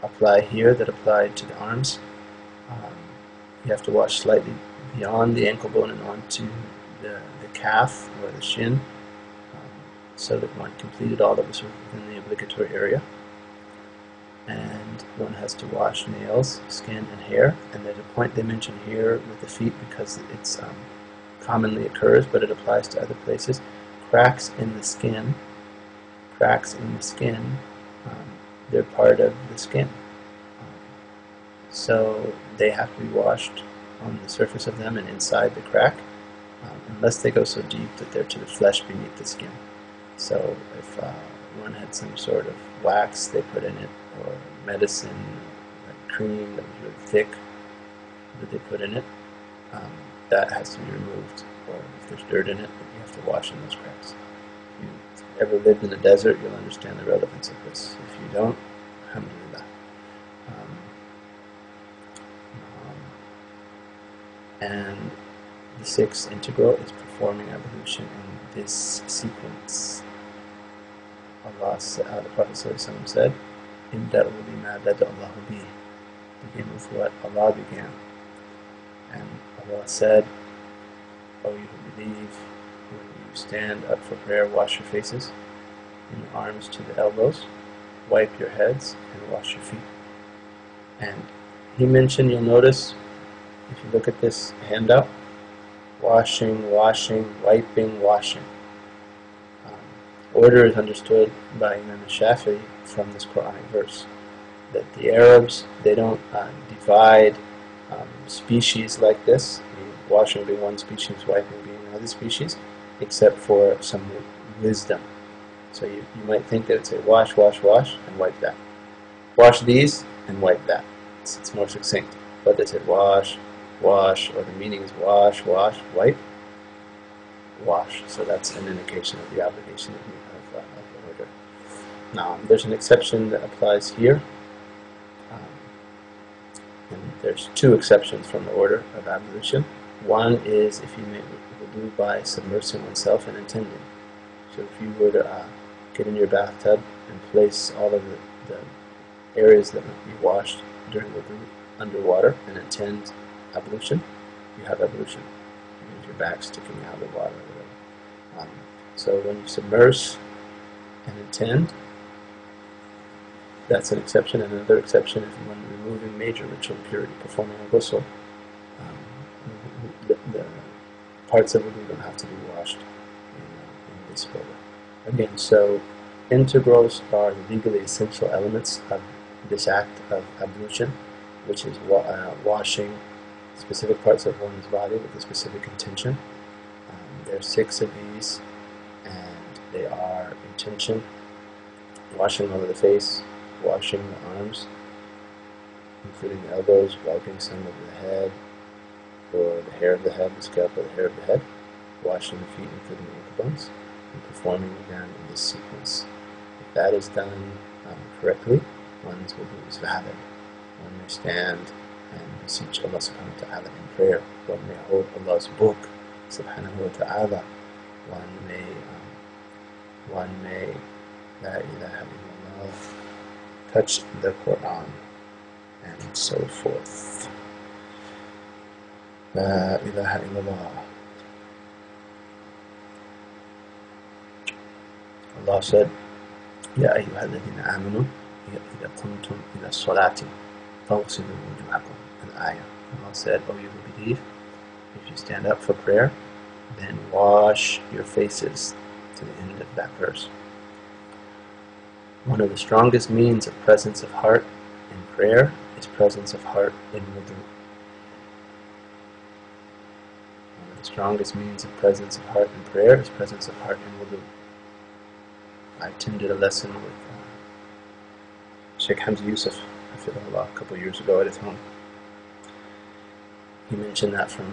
apply here that apply to the arms. You have to wash slightly beyond the ankle bone and onto the calf or the shin, so that one completed all that was within the obligatory area. And one has to wash nails, skin, and hair. And there's a point they mention here with the feet because it's commonly occurs, but it applies to other places. Cracks in the skin, they're part of the skin. So they have to be washed on the surface of them and inside the crack, unless they go so deep that they're to the flesh beneath the skin. So if one had some sort of wax they put in it, or medicine, like cream that was really thick that they put in it, that has to be removed. Or if there's dirt in it, you have to wash in those cracks. If you've ever lived in the desert, you'll understand the relevance of this. If you don't, alhamdulillah. And the sixth integral is performing ablution in this sequence. The Prophet ﷺ said, "Ibda'u bima bada Allahu bih." Begin with what Allah began. And Allah said, "O you who believe, when you stand up for prayer, wash your faces and your arms to the elbows, wipe your heads, and wash your feet." And He mentioned, you'll notice, if you look at this handout, washing, washing, wiping, washing. Order is understood by Imam Shafi'i from this Quranic verse, that the Arabs, they don't divide species like this, washing being one species, wiping being another species, except for some wisdom. So you might think that it would say wash, wash, wash, and wipe that. Wash these and wipe that. It's more succinct. But they said wash, wash, or the meaning is wash, wash, wipe, wash. So that's an indication of the obligation of the order. Now, there's an exception that applies here. And there's two exceptions from the order of ablution. One is if you make wudu by submersing oneself and intending. So if you were to get in your bathtub and place all of the areas that must be washed during wudu underwater and intend ablution, you have ablution. It means your back sticking out of the water or whatever. So when you submerge and intend, that's an exception. And another exception is when removing major ritual impurity, performing a ghusl. The parts of wudu don't have to be washed in this order. Again, so integrals are the legally essential elements of this act of ablution, which is washing specific parts of one's body with a specific intention. There are 6 of these, and they are intention, washing over the face, washing the arms, including the elbows, wiping some of the head, or the hair of the head, the scalp or the hair of the head, washing the feet, including the ankle bones, and performing them in this sequence. If that is done correctly, one's wudu is valid. One may stand and beseech Allah subhanahu wa ta'ala in prayer. One may hold Allah's book subhanahu wa ta'ala. One may La ilaha illallah, touch the Quran, and so forth. La ilaha illallah. Allah said, Ya ayyuha alladhina amanu, إذا قمتم إلى الصلاة فاغسلوا وجوهكم. Al-ayah. Allah said, O you who believe, if you stand up for prayer, then wash your faces, to the end of that verse. One of the strongest means of presence of heart in prayer is presence of heart in wudu. One of the strongest means of presence of heart in prayer is presence of heart in wudu. I attended a lesson with Sheikh Hamza Yusuf, a couple years ago at his home. He mentioned that from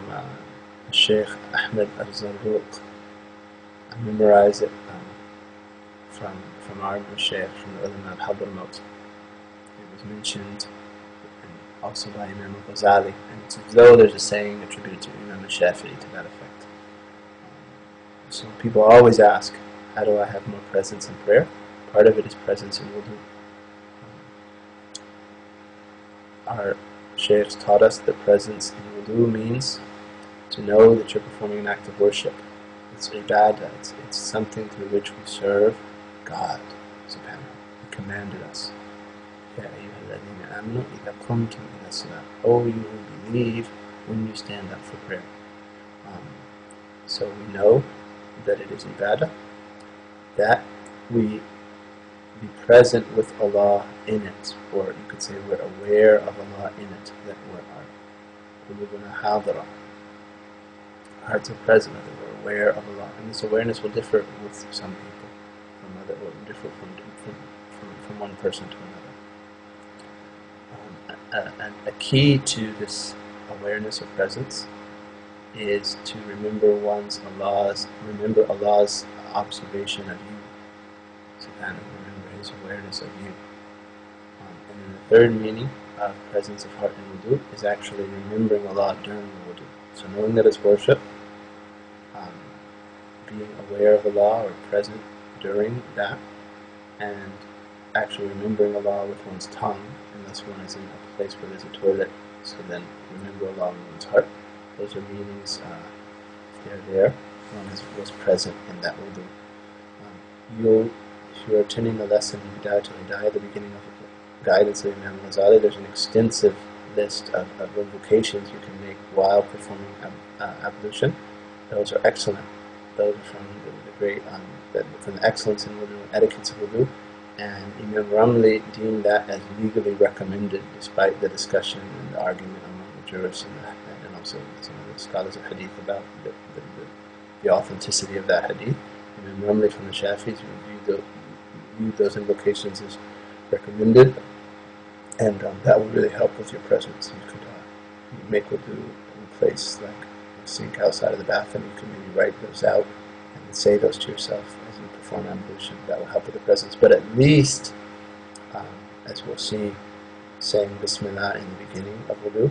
Sheikh Ahmed al-Zarruq. I memorized it from our Sheikh, from the ulama of Hadramaut. It was mentioned also by Imam al-Ghazali, and it's as though there's a saying attributed to Imam al-Shafi'i to that effect. So people always ask, how do I have more presence in prayer? Part of it is presence in wudu. our shaykhs taught us that presence in wudu means to know that you're performing an act of worship. It's ibadah, it's something through which we serve God, subhanahu. He commanded us. Ya ayyuhalladhina amanu idha qumtum ila salat. Oh, you who believe, when you stand up for prayer. So we know that it is ibadah, that we be present with Allah in it, or you could say we're aware of Allah in it, that we're hadira. Our hearts are present, that we're aware of Allah, and this awareness will differ with some people, will differ from one person to another. And a key to this awareness of presence is to remember Allah's observation of you, subhanahu, remember His awareness of you. And then the third meaning of presence of heart in wudu is actually remembering Allah during the wudu. So knowing that it's worship, being aware of Allah or present during that, and actually remembering Allah with one's tongue, unless one is in a place where there's a toilet, so then remember Allah in one's heart. Those are meanings, if they're there, one was present in that wudu. If you're attending the lesson Bidayah to Hidayah at the beginning of the guidance of Imam Ghazali, there's an extensive list of invocations you can make while performing ablution. Those are excellent. Those are from the great, from the excellence in wudu and etiquettes of wudu. And Imam Ramli deemed that as legally recommended, despite the discussion and the argument among the jurists and also some of the scholars of hadith about the authenticity of that hadith. Imam Ramli from the Shafi'is viewed those invocations as recommended, and that will really help with your presence. You could make wudu in a place like a sink outside of the bathroom. You can maybe write those out and say those to yourself as you perform ablution. That will help with the presence. But at least, as we'll see, saying Bismillah in the beginning of wudu,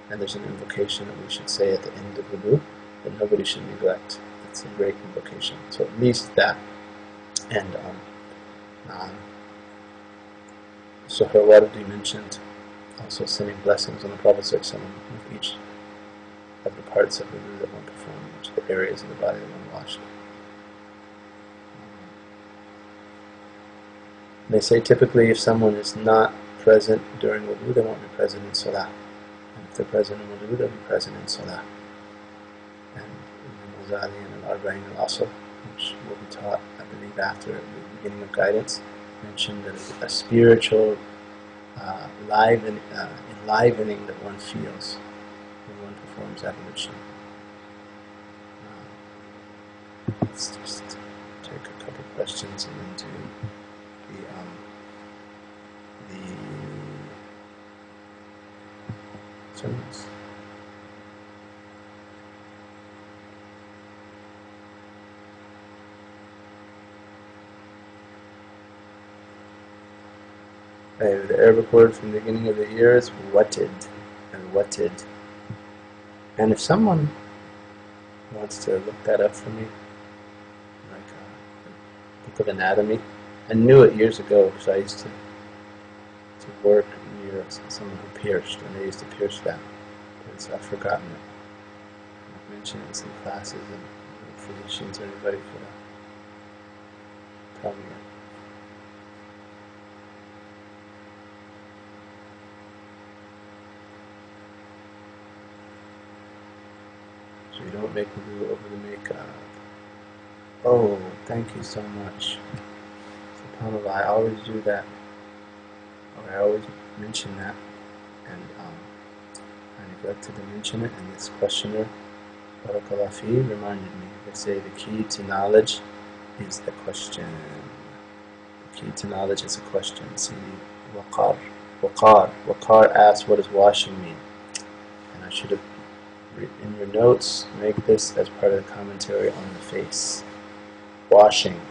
and there's an invocation that we should say at the end of wudu that nobody should neglect. It's a great invocation. So at least that. And so Wardi mentioned also sending blessings on the Prophet with each of the parts of wudu that one performed, each of the areas of the body that one washed. They say typically if someone is not present during wudu, they won't be present in salah. And if they're present in wudu, they'll be present in salah. And Imam Ghazali and Al-Arba'in al-Asr, which will be taught, I believe, after the beginning of guidance, mentioned that a spiritual enlivening that one feels when one performs ablution. Let's just take a couple questions and then do the sermons. The Arabic word from the beginning of the year is watted, and watted. And if someone wants to look that up for me, like a book of anatomy, I knew it years ago because I used to work near someone who pierced, and they used to pierce that. And so I've forgotten it. I've mentioned it in some classes, and physicians or anybody could tell me it. So you don't make wudu over the makeup. Oh, thank you so much. SubhanAllah, I always do that. Or I always mention that. And I neglected to mention it. And this questioner, Barakallah fi, reminded me. They say the key to knowledge is the question. The key to knowledge is a question. See, waqar. Waqar asks, what does washing mean? And I should have, in your notes, make this as part of the commentary on the face. Washing.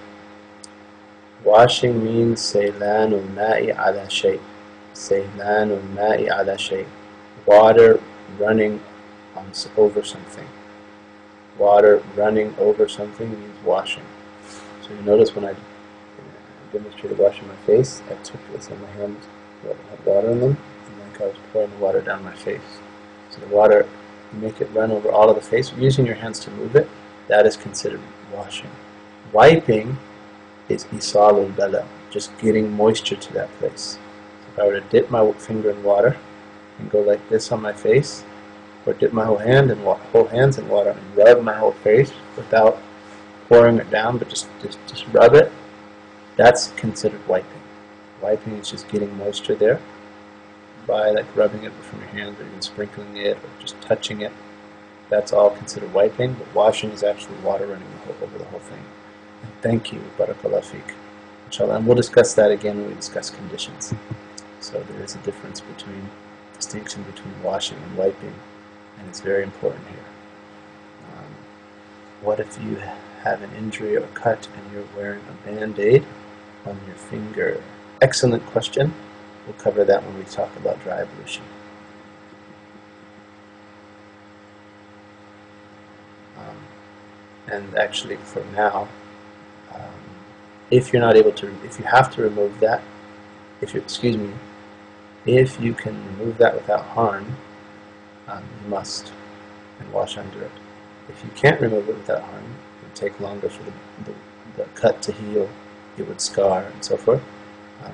Washing means saylanul ma'i ala shay. Saylanul ma'i ala shay. Water running over something. Water running over something means washing. So you notice when I demonstrated washing my face, I took this on my hands that had water in them, and I like I was pouring the water down my face. So the water, you make it run over all of the face, using your hands to move it, that is considered washing. Wiping is isalul bala, just getting moisture to that place. So if I were to dip my finger in water and go like this on my face, or dip my whole hands in water and rub my whole face without pouring it down, but just rub it, that's considered wiping. Wiping is just getting moisture there by like rubbing it from your hands or even sprinkling it or just touching it. That's all considered wiping, but washing is actually water running over the whole thing. And thank you, barakallah feek. Inshallah, and we'll discuss that again when we discuss conditions. So there is a distinction between washing and wiping, and it's very important here. What if you have an injury or cut and you're wearing a band-aid on your finger? Excellent question. We'll cover that when we talk about dry ablution. And actually, for now, if you're not able to, if you have to remove that, if you can remove that without harm, you must, and wash under it. If you can't remove it without harm, it would take longer for the cut to heal, it would scar, and so forth.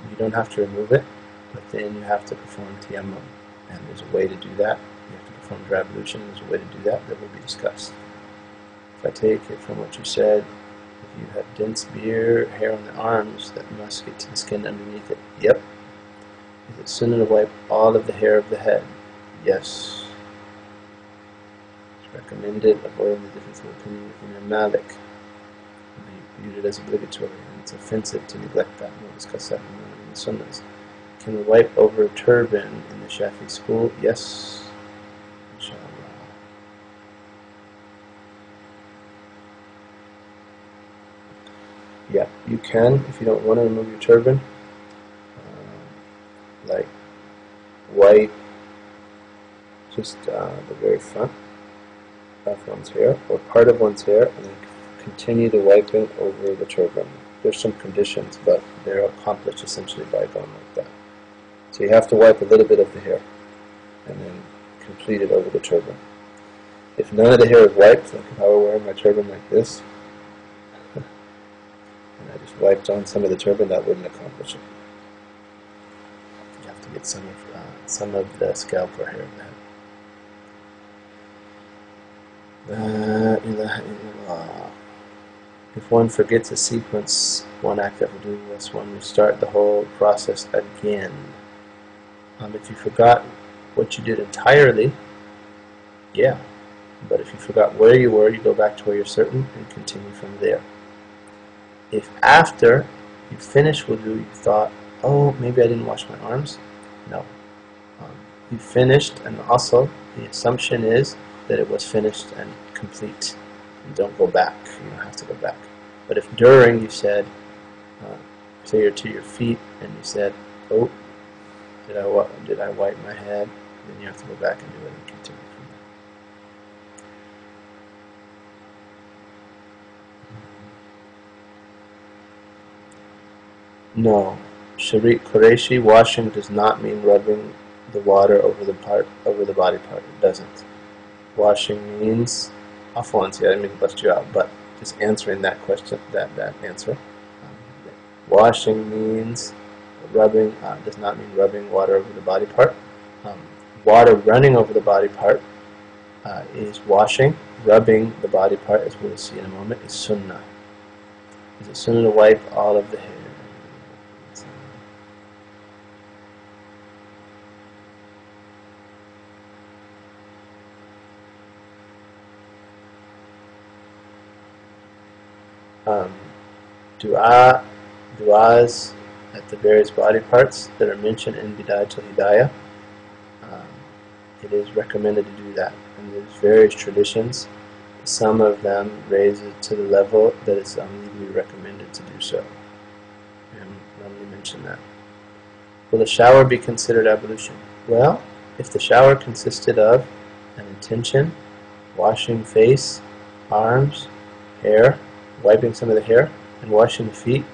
You don't have to remove it, but then you have to perform tayammum, and there's a way to do that. You have to perform dry ablution, there's a way to do that will be discussed. If I take it from what you said, if you have dense beard hair on the arms, that must get to the skin underneath it. Yep. Is it sunnah to wipe all of the hair of the head? Yes. It's recommended, avoiding the difference of opinion with Imam Malik. They viewed it as obligatory, and it's offensive to neglect that. We'll discuss that in the sunnahs. Can we wipe over a turban in the Shafi'i school? Yes. Inshallah. Yeah, you can if you don't want to remove your turban. Like wipe just the very front of one's hair or part of one's hair, and then continue the wiping over the turban. There's some conditions, but they're accomplished essentially by going like that. So you have to wipe a little bit of the hair and then complete it over the turban. If none of the hair is wiped, like if I were wearing my turban like this, and I just wiped on some of the turban, that wouldn't accomplish it. You have to get some of the scalp or hair of the head. La ilaha illallah. If one forgets a sequence, one act that will do was one restart the whole process again. If you forgot what you did entirely, yeah. But if you forgot where you were, you go back to where you're certain and continue from there. If after you finish wudu, you thought, oh, maybe I didn't wash my arms, no. You finished, and also the assumption is that it was finished and complete. You don't go back. You don't have to go back. But if during you said, say you're to your feet, and you said, oh, did I wipe my head? Then you have to go back and do it and continue from there. No. Sharik Qureshi, washing does not mean rubbing the water over the body part. It doesn't. Washing means, afwan, see, I didn't mean to bust you out, but just answering that question, that answer. Washing means rubbing, does not mean rubbing water over the body part. Water running over the body part is washing. Rubbing the body part, as we'll see in a moment, is sunnah. Is it sunnah to wipe all of the hair? Du'as at the various body parts that are mentioned in Bidayatul Hidayah, it is recommended to do that. And there's various traditions. Some of them raise it to the level that it's legally recommended to do so. And let me mention that. Will a shower be considered ablution? Well, if the shower consisted of an intention, washing face, arms, hair, wiping some of the hair, and washing the feet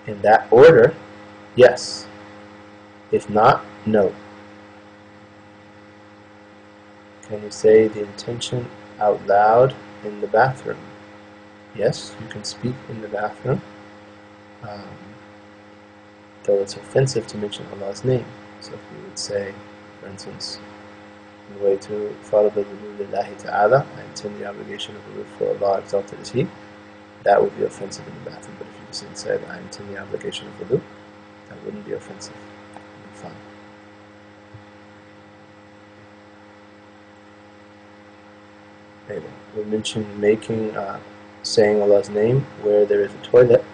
in that order, yes. If not, no. Can you say the intention out loud in the bathroom? Yes, you can speak in the bathroom, though it's offensive to mention Allah's name. So if you would say, for instance, نويت فرض الوضوء لله تعالى, I intend the obligation of wudu for Allah, exalted is He, that would be offensive in the bathroom. But if you just said, I intend the obligation of wudu, that wouldn't be offensive. It would be fine. Anyway, we mentioned saying Allah's name where there is a toilet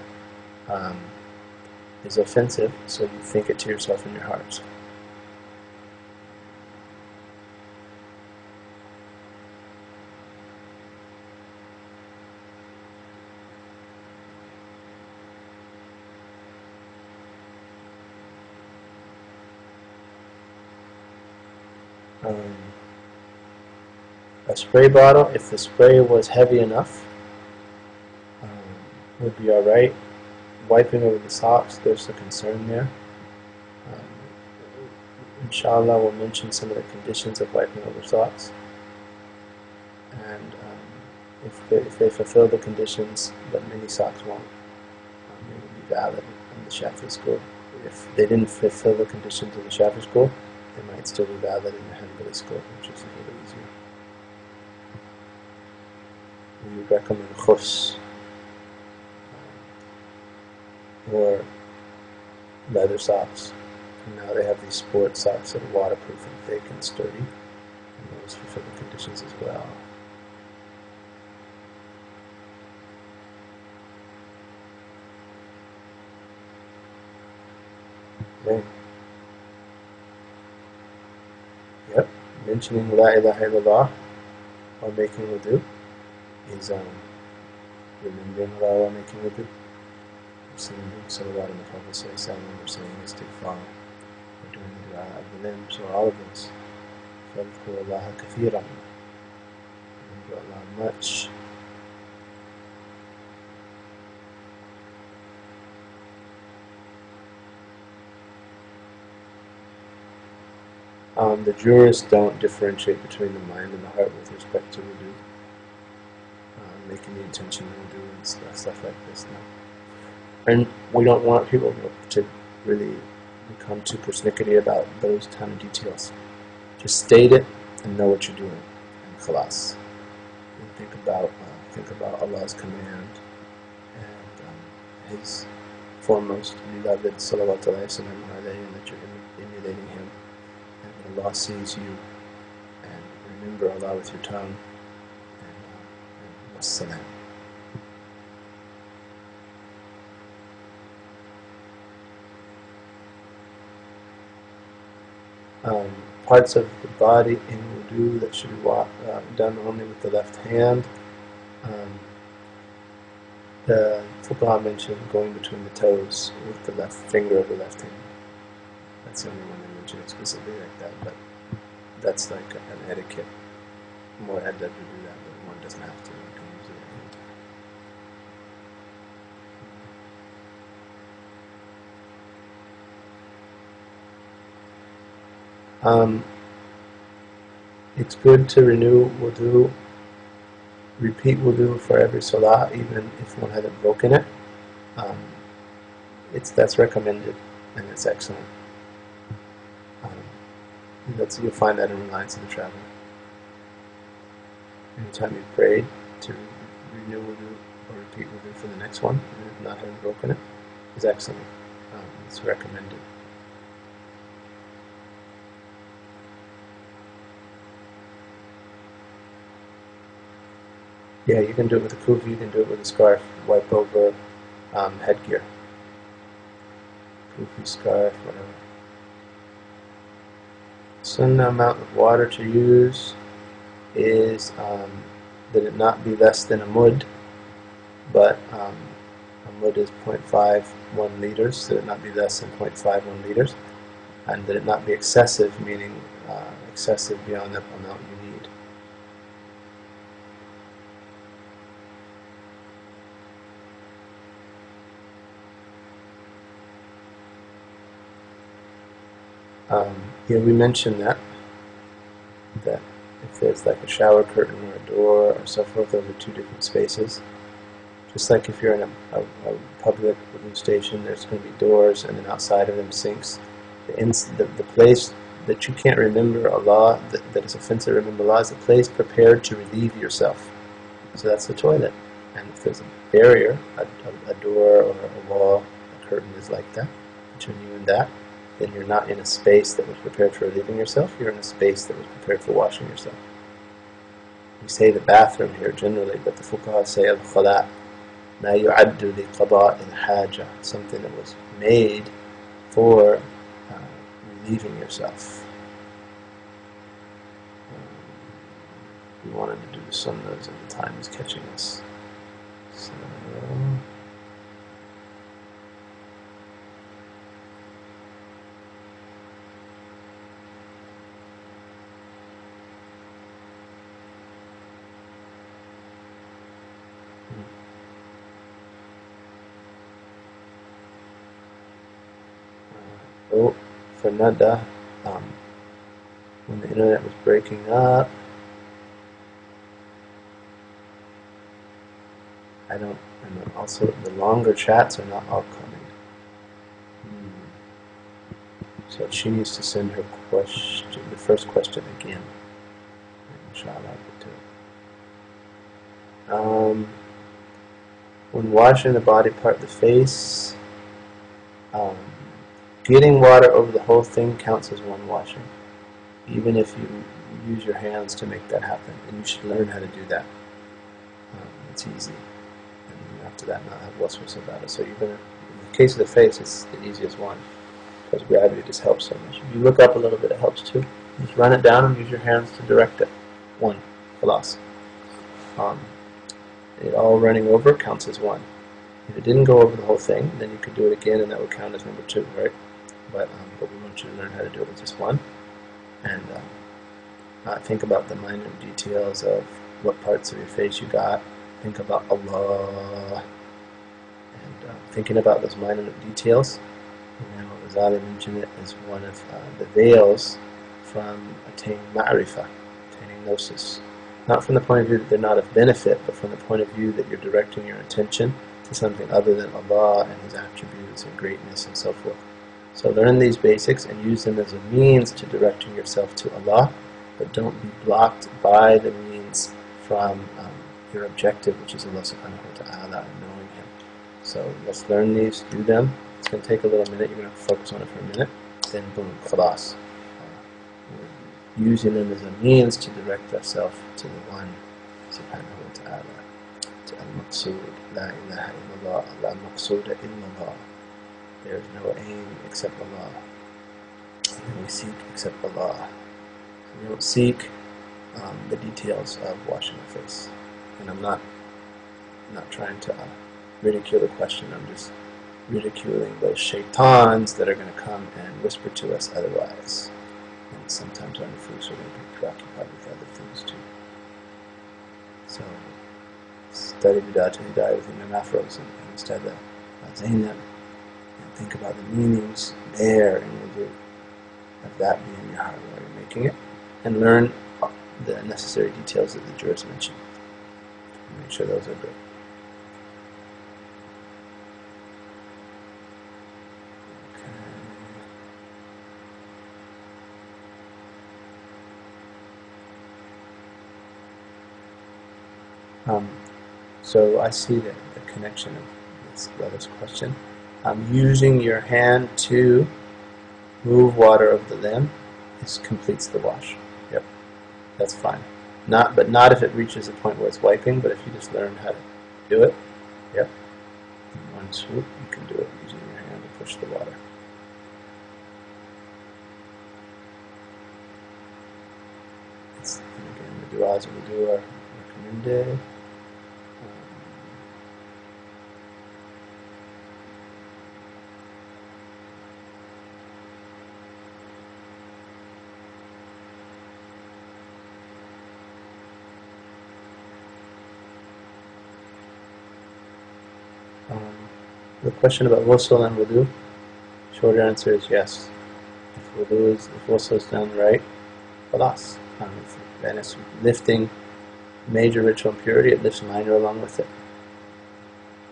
is offensive, so you think it to yourself in your heart. A spray bottle, if the spray was heavy enough, would be alright. Wiping over the socks, there's a concern there. Inshallah, we'll mention some of the conditions of wiping over socks. And if they fulfill the conditions, but many socks won't, they will be valid in the Shafi'i school. If they didn't fulfill the conditions of the Shafi'i school, they might still be valid in the Hanbali school, which is a little easier. We would recommend khus or leather socks. And now they have these sport socks that are waterproof and thick and sturdy, and those fulfill the conditions as well. Okay. Yep, mentioning La ilaha illallah while making wudu is remembering Allah while making wudu. Saying salawat on the Prophet ﷺ, or saying istighfar, or doing the dua of the limbs, or all of this. فَاذْكُرُوا اللَّهَ كَثِيرًا. Remember Allah much. The jurists don't differentiate between the mind and the heart with respect to wudu. Making the intention of wudu and stuff like this now. And we don't want people to really become too persnickety about those kind of details. Just state it and know what you're doing, and khalas. And think about Allah's command and His foremost beloved salawat alayhi and that you're emulating Him, and Allah sees you, and remember Allah with your tongue, and wassalam. Parts of the body in wudu that should be done only with the left hand. The fuqaha mentioned going between the toes with the left finger of the left hand. That's the only one they mentioned explicitly like that, but that's like an etiquette. More adab to do that, but one doesn't have to. You can use it at any time. It's good to renew wudu, repeat wudu for every salah, even if one hasn't broken it. That's recommended, and it's excellent. You'll find that in Reliance of the Traveler. Anytime you prayed, to renew wudu or repeat wudu for the next one, and not having broken it, is excellent. It's recommended. Yeah, you can do it with a kufi, you can do it with a scarf, wipe over headgear. Kufi, scarf, whatever. Sunnah amount of water to use is that it not be less than a mud, but a mud is 0.51 liters, that it not be less than 0.51 liters, and that it not be excessive, meaning excessive beyond the amount you need. Yeah, we mentioned that if there's like a shower curtain or a door or so forth, those are two different spaces. Just like if you're in a public wudu station, there's going to be doors, and then outside of them sinks. The place that you can't remember Allah, that is offensive to remember Allah, is a place prepared to relieve yourself. So that's the toilet. And if there's a barrier, a door or a wall, a curtain is like that, between you and that, then you're not in a space that was prepared for relieving yourself, you're in a space that was prepared for washing yourself. We say the bathroom here generally, but the fuqaha say al-khala' ma yu'addu li qada' al-haja, something that was made for relieving yourself. We wanted to do the sunnahs and the time is catching us. So for Nada, when the internet was breaking up, and also the longer chats are not all coming. So she needs to send her question, the first question again. Inshallah, I'll get to it. When washing the body part of the face, getting water over the whole thing counts as one washing, even if you use your hands to make that happen, and you should learn how to do that. It's easy, and after that not have waswas about it. So even in the case of the face, it's the easiest one, because gravity just helps so much. If you look up a little bit, it helps too. Just run it down and use your hands to direct it. One, khalas. It all running over counts as one. If it didn't go over the whole thing, then you could do it again, and that would count as number two, right? But we want you to learn how to do it with just one, and think about the minor details of what parts of your face you got. Think about Allah, and thinking about those minor details. And now Ghazali mentioned it as one of the veils from attaining ma'rifah, attaining gnosis. Not from the point of view that they're not of benefit, but from the point of view that you're directing your attention to something other than Allah and His attributes and greatness and so forth. So learn these basics and use them as a means to directing yourself to Allah, but don't be blocked by the means from your objective, which is Allah subhanahu wa ta'ala, and knowing Him. So let's learn these, do them. It's going to take a little minute, you're going to focus on it for a minute, then boom, khalas. We're using them as a means to direct ourselves to the One subhanahu wa ta'ala, to al-maqsood, la ilaha illallah, la maqsooda illallah. There is no aim except Allah, and then we seek except Allah. So we don't seek the details of washing the face. And I'm not trying to ridicule the question, I'm just ridiculing those shaitans that are going to come and whisper to us otherwise. And sometimes our nufus are going to be preoccupied with other things too. So, study Bidayat al-Hidayah with Imam Afroz and instead of Zainab, and think about the meanings there in wudu, of that being your heart while you're making it, and learn the necessary details that the jurors mentioned. Make sure those are good. So I see the connection of this brother's question. Using your hand to move water over the limb completes the wash. Yep, that's fine. But not if it reaches a point where it's wiping, but if you just learn how to do it, yep, in one swoop you can do it using your hand to push the water. And again, the du'as of wudu are recommended. The question about ghusl and wudu, short answer is yes. If wudu if ghusl is done right, khalas. And it's lifting major ritual impurity, it lifts minor along with it.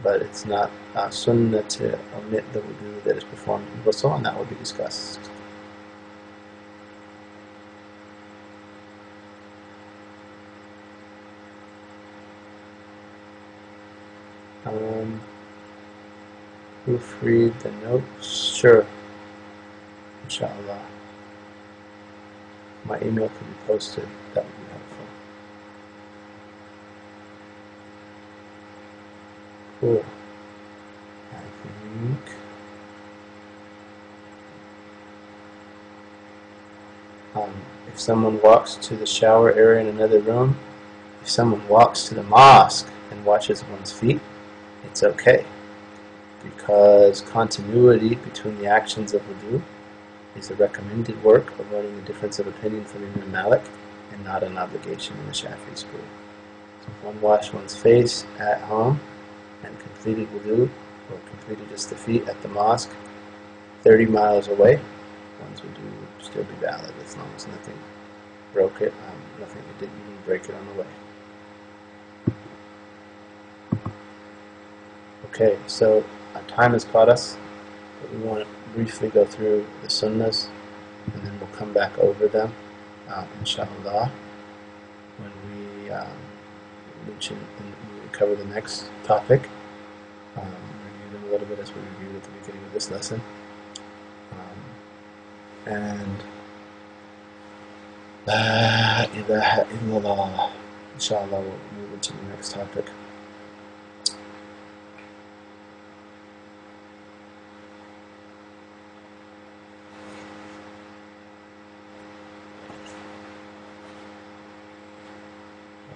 But it's not sunnah to omit the wudu that is performed in ghusl, and that will be discussed. Proofread the notes? Sure. Inshallah. My email can be posted. That would be helpful. Cool. I think if someone walks to the shower area in another room, if someone walks to the mosque and washes one's feet, it's okay, because continuity between the actions of wudu is a recommended work, avoiding a difference of opinion from Imam Malik, and not an obligation in the Shafi'i school. So if one washed one's face at home and completed wudu, or completed just the feet at the mosque 30 miles away, one's wudu would still be valid as long as nothing broke it, nothing didn't even break it on the way. Okay, so our time has caught us, but we want to briefly go through the sunnahs, and then we'll come back over them, inshallah, when we cover the next topic. Review them a little bit as we reviewed at the beginning of this lesson. And La ilaha illallah. Inshallah, we'll move into the next topic.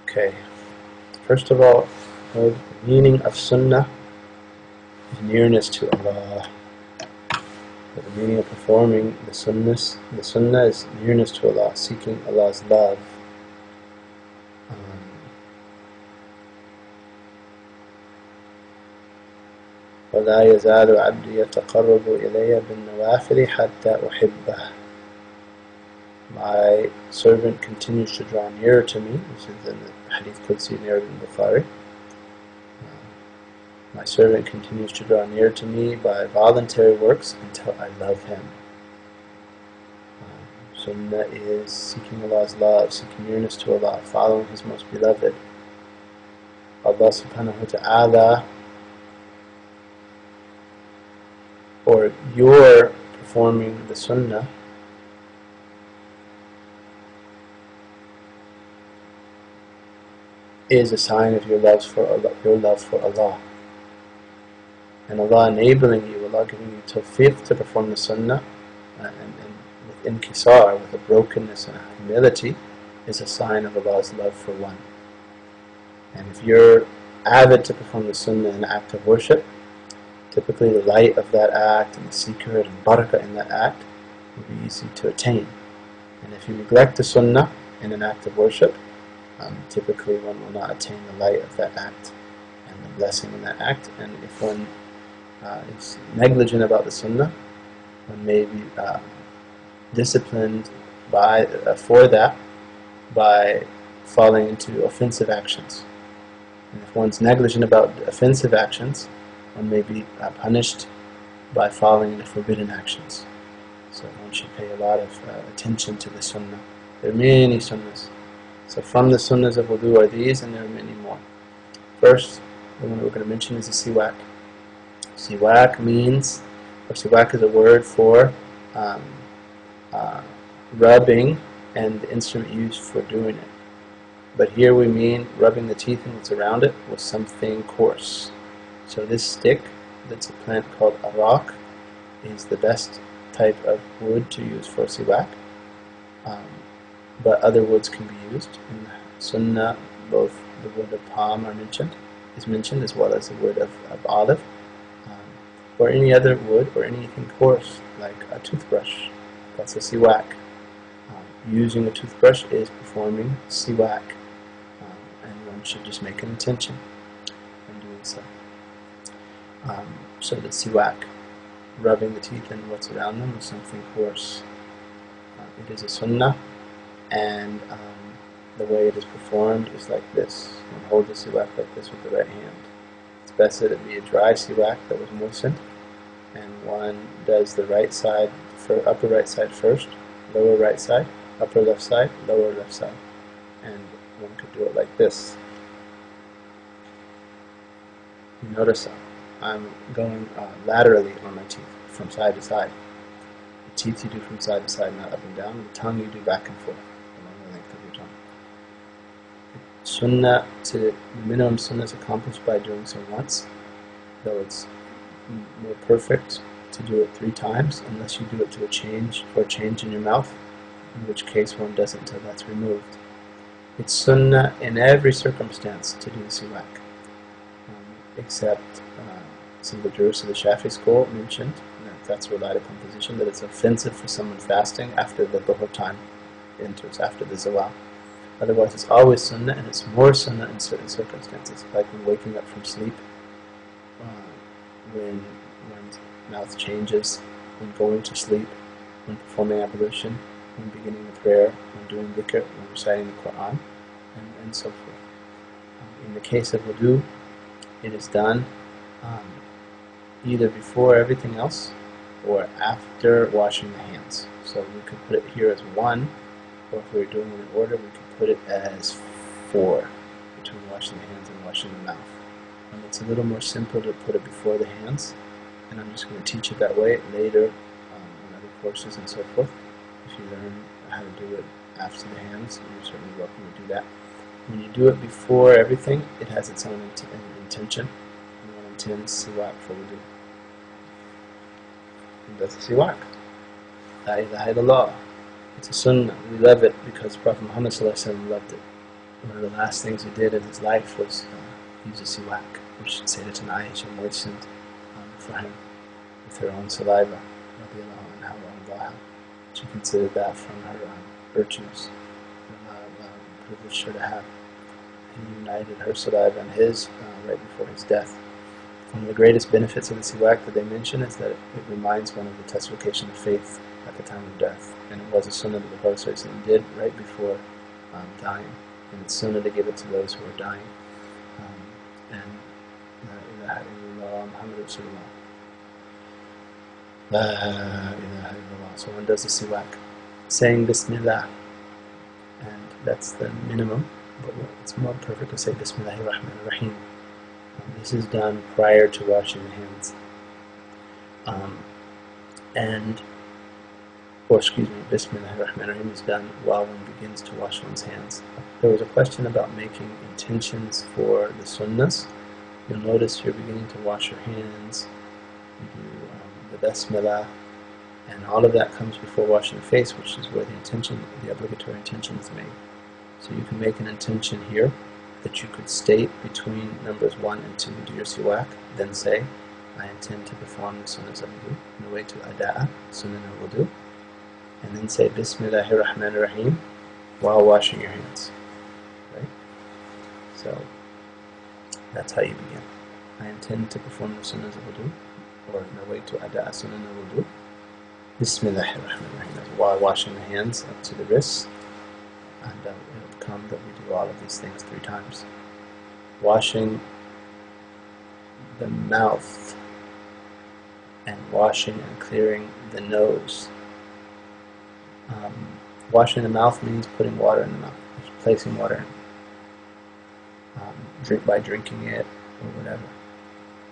Okay, first of all, the meaning of sunnah is nearness to Allah. The meaning of performing the sunnah is nearness to Allah, seeking Allah's love. وَلَا يَزَالُ عَبْدِي يَتَقَرَّبُ إِلَيَّ بِالنَّوَافِلِ حَتَّى أُحِبَّهُ. My servant continues to draw nearer to me. This is in the Hadith Qudsi narrated in Bukhari. My servant continues to draw near to me by voluntary works until I love him. Sunnah is seeking Allah's love, seeking nearness to Allah, following His most beloved. Allah subhanahu wa ta'ala, or your performing the sunnah, is a sign of your love for Allah. And Allah enabling you, Allah giving you tawfiq to perform the sunnah, and with inkisar, with a brokenness and a humility, is a sign of Allah's love for one. And if you're avid to perform the sunnah in an act of worship, typically the light of that act and the secret and barakah in that act will be easy to attain. And if you neglect the sunnah in an act of worship, typically one will not attain the light of that act and the blessing in that act. And if one is negligent about the sunnah, one may be disciplined for that by falling into offensive actions. And if one's negligent about offensive actions, one may be punished by falling into forbidden actions. So one should pay a lot of attention to the sunnah. There are many sunnahs. So from the sunnahs of wudu are these, and there are many more. First, the one we're going to mention is the siwak. Siwak means, or siwak is a word for rubbing and the instrument used for doing it. But here we mean rubbing the teeth and what's around it with something coarse. So this stick, that's a plant called arak, is the best type of wood to use for siwak. But other woods can be used. In the sunnah, both the wood of palm is mentioned, as well as the wood of olive, or any other wood, or anything coarse, like a toothbrush. That's a siwak. Using a toothbrush is performing siwak, and one should just make an intention when doing so. So the siwak, rubbing the teeth and what's around them with something coarse. It is a sunnah, and the way it is performed is like this. One holds the siwak like this with the right hand. It's best that it be a dry siwak that was moistened, and one does the right side, for upper right side first, lower right side, upper left side, lower left side, and one could do it like this. You notice I'm going laterally on my teeth, from side to side. The teeth you do from side to side, not up and down. The tongue you do back and forth, along the length of your tongue. Sunnah, the minimum sunnah is accomplished by doing so once, though it's more perfect to do it 3 times, unless you do it to a change in your mouth, in which case one does it until that's removed. It's sunnah in every circumstance to do the siwak, except some of the jurists of the Shafi'i school mentioned, that's relied upon position, that it's offensive for someone fasting after the dhuhr time enters, after the zawal. Otherwise it's always sunnah, and it's more sunnah in certain circumstances, like when waking up from sleep, when one's mouth changes, when going to sleep, when performing ablution, when beginning the prayer, when doing dhikr, when reciting the Quran, and so forth. In the case of wudu, it is done either before everything else or after washing the hands. So we could put it here as 1, or if we were doing it in order, we could put it as 4, between washing the hands and washing the mouth. It's a little more simple to put it before the hands, and I'm just going to teach it that way later in other courses and so forth. If you learn how to do it after the hands, you're certainly welcome to do that. When you do it before everything, it has its own intention. And one intends siwak for wudu. And that's a siwak. La ilaha illallah. It's a sunnah. We love it because Prophet Muhammad loved it. One of the last things he did in his life was use a siwak, which Sayyidatuna Aisha moistened for him with her own saliva. She considered that from her virtues, privileged her to have. He united her saliva and his right before his death. One of the greatest benefits of the siwak that they mention is that it reminds one of the testification of faith at the time of death. And it was a sunnah that the Prophet did right before dying. And it's sunnah to give it to those who are dying. And La ilaha illallah Muhammad Rasulullah. La ilaha illallah. So one does the siwak, saying Bismillah. And that's the minimum. But it's more perfect to say Bismillahirrahmanirrahim. This is done prior to washing the hands. Bismillahirrahmanirrahim is done while one begins to wash one's hands. There was a question about making intentions for the sunnahs. You'll notice you're beginning to wash your hands, you do the Bismillah, and all of that comes before washing the face, which is where the obligatory intention is made. So you can make an intention here that you could state between numbers 1 and 2 to your siwak, then say, I intend to perform the sunnahs of wudu, in a way to ada'a, sunnah of wudu, and then say Bismillahirrahmanirrahim while washing your hands. Right? So that's how you begin. I intend to perform the sunnahs of wudu, or in a way to ada'a sunnah of wudu. Bismillahirrahmanirrahim while washing the hands up to the wrists. And it'll come that we do all of these things 3 times. Washing the mouth and washing and clearing the nose. Washing the mouth means putting water in the mouth, placing water in. By drinking it or whatever.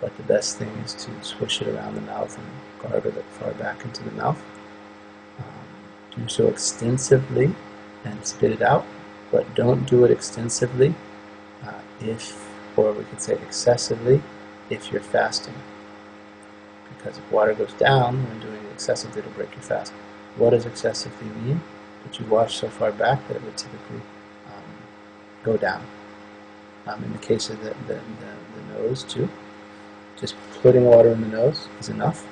But the best thing is to swish it around the mouth and gargle it far back into the mouth. Do so extensively and spit it out, but don't do it extensively or we could say excessively, if you're fasting. Because if water goes down when doing it excessively, it'll break your fast. What does excessively mean? That you wash so far back that it would typically go down. In the case of the nose too, just putting water in the nose is enough,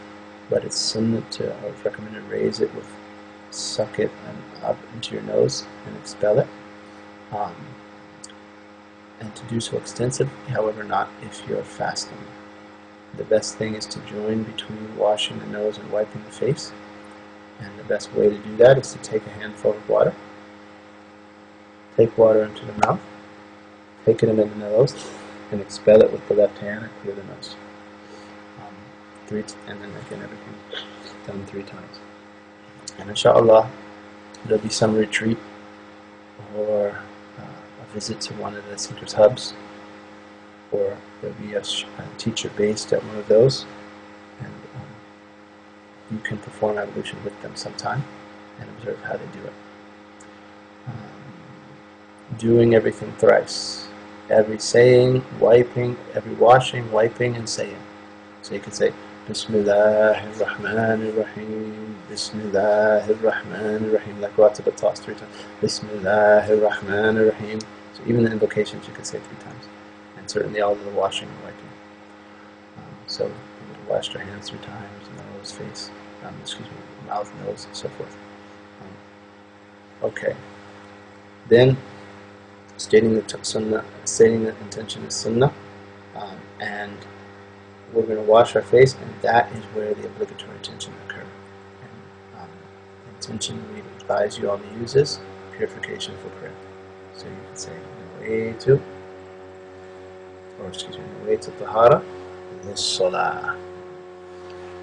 but it's sunnah or it's recommended to raise it with, suck it up into your nose and expel it. And to do so extensively, however, not if you're fasting. The best thing is to join between washing the nose and wiping the face. And the best way to do that is to take a handful of water take water into the mouth, take it into the nose, and expel it with the left hand and clear the nose. And then again everything done 3 times. And inshallah, there'll be some retreat or a visit to one of the Seekers hubs, or there'll be a teacher based at one of those, and you can perform ablution with them sometime and observe how they do it. Doing everything thrice. Every saying, wiping, every washing, wiping, and saying. So you can say, Bismillahirrahmanirrahim, Bismillahirrahmanirrahim, like Ratib at-Tas 3 times. Bismillahirrahmanirrahim. So even the invocations you can say 3 times. And certainly all of the washing and wiping. So you wash your hands 3 times, nose, face, mouth, nose, and so forth. Okay. Then, stating the intention is sunnah, and we're going to wash our face, and that is where the obligatory intention occurs. And intention we advise you all to use is purification for prayer. So you can say nawaitu, nawaitu tahara lis-salah.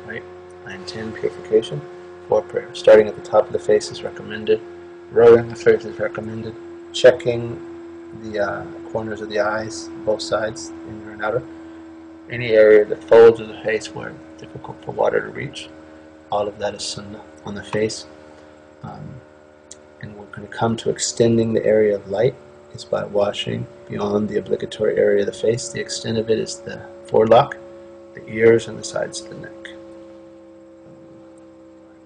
Right? I intend purification for prayer. Starting at the top of the face is recommended. Rubbing the face is recommended. Checking the corners of the eyes, both sides, inner and outer. Any area, the folds of the face where it's difficult for water to reach, all of that is sunnah on the face. And we're going to come to extending the area of light is by washing beyond the obligatory area of the face. The extent of it is the forelock, the ears, and the sides of the neck.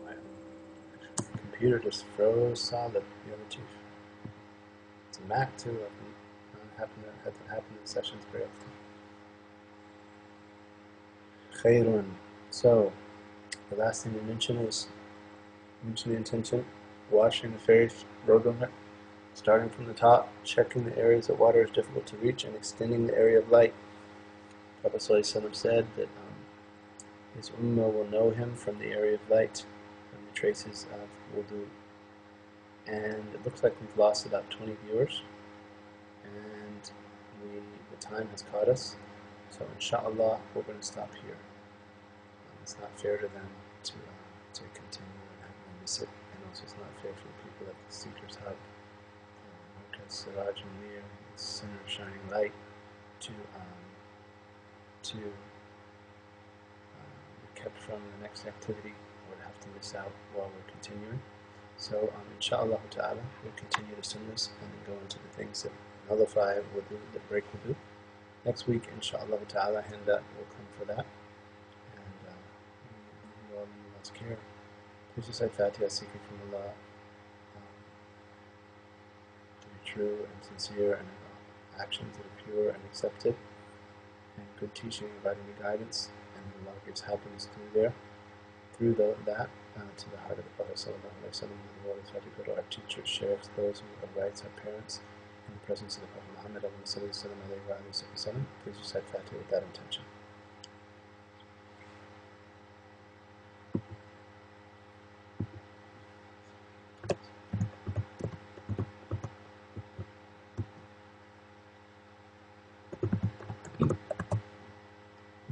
My computer just froze solid the other chief. It's a Mac too. Had that happen in sessions very often. Khairun. So, the last thing we mention is the intention, washing the face, rubbing it, starting from the top, checking the areas that water is difficult to reach, and extending the area of light. Prophet ﷺ said that his ummah will know him from the area of light, from the traces of wudu. And it looks like we've lost about 20 viewers, and the time has caught us. So inshallah, we're going to stop here. It's not fair to them to continue and have them miss it, and also it's not fair for the people at the Seekers Hub, Markaz Siraj Munir, the Center of Shining Light, to be kept from the next activity, or to have to miss out while we're continuing. So inshallah ta'ala, we'll continue to send this and then go into the things that nullify wudu, that break wudu. Next week, inshallah ta'ala, Hinda will come for that. And you all in Allah's care. Please recite Fatiha, seeking from Allah to be true and sincere, and actions that are pure and accepted, and good teaching, inviting the guidance, and Allah gives happiness through that to the heart of the Prophet sallallahu alaihi wasallam. We always have to go to our teachers, sheikhs, those who have rights, our parents, in the presence of the Prophet Muhammad sallallahu. Please recite Fatiha with that intention.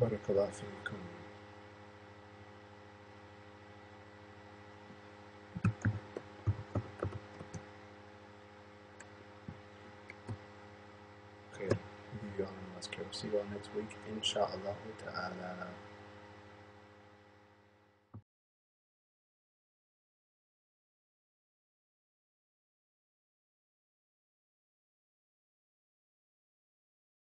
Barakallahu feekum. Okay, see you all next week, inshallah ta'ala.